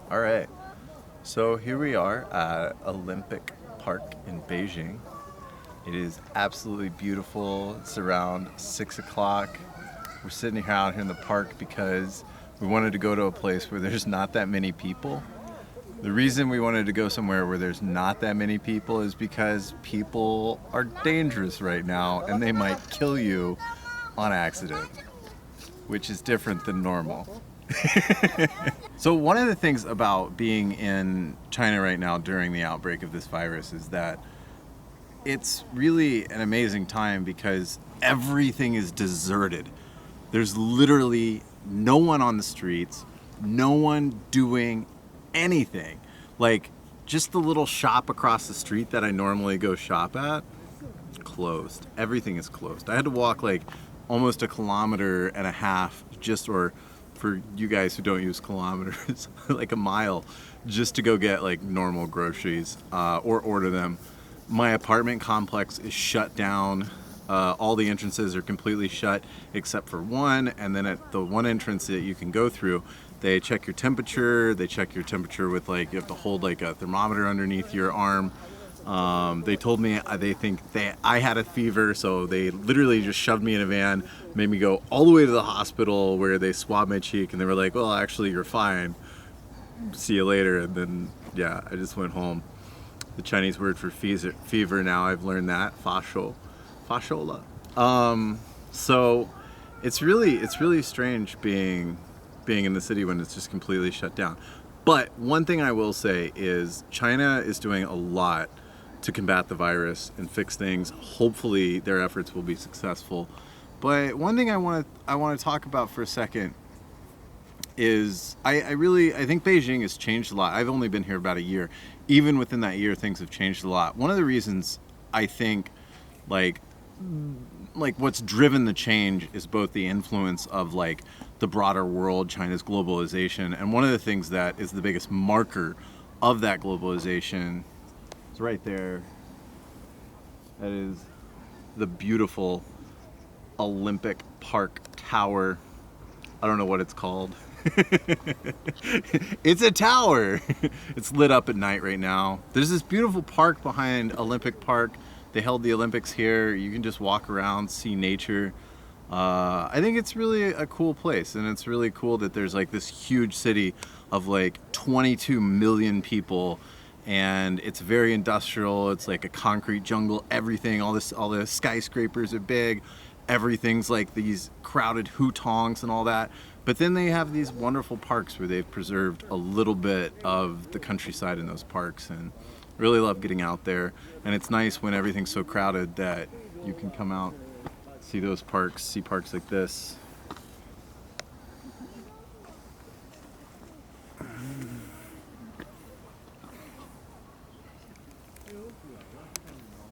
All right. So here we are at Olympic Park in Beijing. It is absolutely beautiful. It's around 6 o'clock. We're sitting here out here in the park because we wanted to go to a place where there's not that many people. The reason we wanted to go somewhere where there's not that many people is because people are dangerous right now and they might kill you on accident, which is different than normal. So one of the things about being in China right now during the outbreak of this virus is that it's really an amazing time because everything is deserted. There's literally no one on the streets, no one doing anything. Like just the little shop across the street that I normally go shop at, closed. Everything is closed. I had to walk like almost a kilometer and a half just or for you guys who don't use kilometers, like a mile, just to go get like normal groceries or order them. My apartment complex is shut down. All the entrances are completely shut except for one, and then at the one entrance that you can go through, they check your temperature. They check your temperature with like you have to hold like a thermometer underneath your arm. They told me they think I had a fever, so they literally just shoved me in a van, made me go all the way to the hospital where they swabbed my cheek, and they were like, "Well, actually, you're fine. See you later." And then, yeah, I just went home. The Chinese word for fever now, I've learned that, fashola. So it's really strange being in the city when it's just completely shut down. But one thing I will say is China is doing a lot to combat the virus and fix things. Hopefully their efforts will be successful. But one thing I want to talk about for a second is I think Beijing has changed a lot. I've only been here about a year. Even within that year, things have changed a lot. One of the reasons I think like what's driven the change is both the influence of like the broader world, China's globalization, and one of the things that is the biggest marker of that globalization is right there. That is the beautiful Olympic Park Tower. I don't know what it's called. It's a tower. It's lit up at night right now. There's this beautiful park behind Olympic Park. They held the Olympics here. You can just walk around, see nature. I think it's really a cool place, and it's really cool that there's like this huge city of like 22 million people, and it's very industrial. It's like a concrete jungle. Everything, all the skyscrapers are big. Everything's like these crowded hutongs and all that. But then they have these wonderful parks where they've preserved a little bit of the countryside in those parks, and really love getting out there. And it's nice when everything's so crowded that you can come out, see those parks, see parks like this.